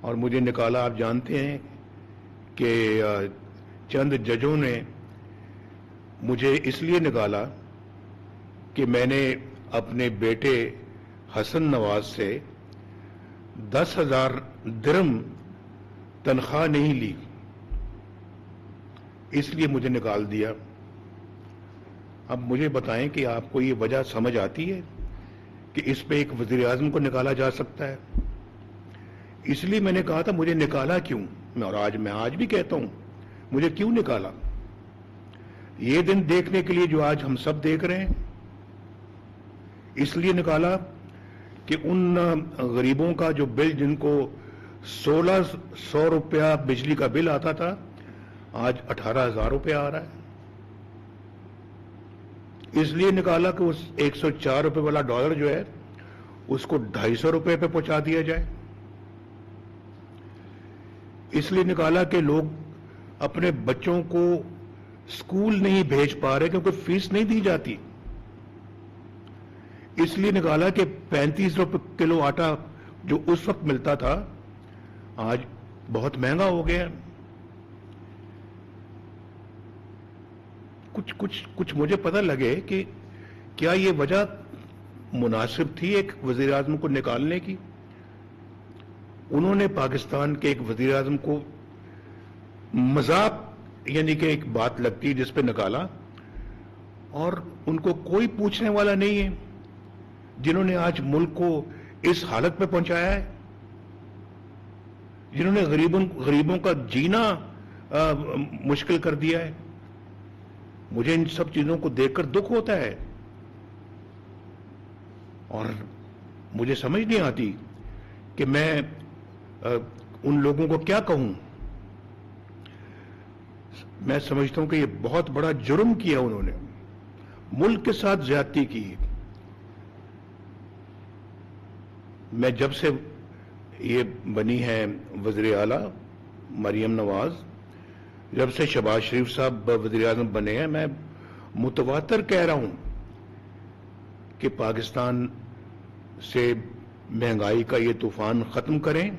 اور مجھے نکالا. آپ جانتے ہیں کہ چند ججوں نے مجھے اس لیے نکالا کہ میں نے اپنے بیٹے حسن نواز سے 10,000 درہم تنخواہ نہیں لی، اس لیے مجھے نکال دیا. اب مجھے بتائیں کہ آپ کو یہ وجہ سمجھ آتی ہے کہ اس پہ ایک وزیر اعظم کو نکالا جا سکتا ہے؟ اس لیے میں نے کہا تھا مجھے نکالا کیوں، اور میں آج بھی کہتا ہوں مجھے کیوں نکالا. یہ دن دیکھنے کے لیے جو آج ہم سب دیکھ رہے ہیں، اس لیے نکالا کہ ان غریبوں کا جو بل، جن کو 1,600 روپیہ بجلی کا بل آتا تھا، آج 18,000 روپیہ آ رہا ہے. اس لیے نکالا کہ اس 104 روپے والا ڈالر جو ہے اس کو 250 روپے پہ پہنچا دیا جائے. اس لیے نکالا کہ لوگ اپنے بچوں کو اسکول نہیں بھیج پا رہے کیونکہ فیس نہیں دی جاتی. اس لیے نکالا کہ 35 روپے کلو آٹا جو اس وقت ملتا تھا آج بہت مہنگا ہو گیا. کچھ مجھے پتہ لگے کہ کیا یہ وجہ مناسب تھی ایک وزیر اعظم کو نکالنے کی. انہوں نے پاکستان کے ایک وزیر اعظم کو مذاق یعنی کہ ایک بات لگتی جس پہ نکالا، اور ان کو کوئی پوچھنے والا نہیں ہے جنہوں نے آج ملک کو اس حالت پہ پہنچایا ہے، جنہوں نے غریبوں کا جینا مشکل کر دیا ہے. مجھے ان سب چیزوں کو دیکھ کر دکھ ہوتا ہے اور مجھے سمجھ نہیں آتی کہ میں ان لوگوں کو کیا کہوں. میں سمجھتا ہوں کہ یہ بہت بڑا جرم کیا انہوں نے، ملک کے ساتھ زیادتی کی. میں جب سے یہ بنی ہے وزیر اعلیٰ مریم نواز، جب سے شہباز شریف صاحب وزیر اعظم بنے ہیں، میں متواتر کہہ رہا ہوں کہ پاکستان سے مہنگائی کا یہ طوفان ختم کریں.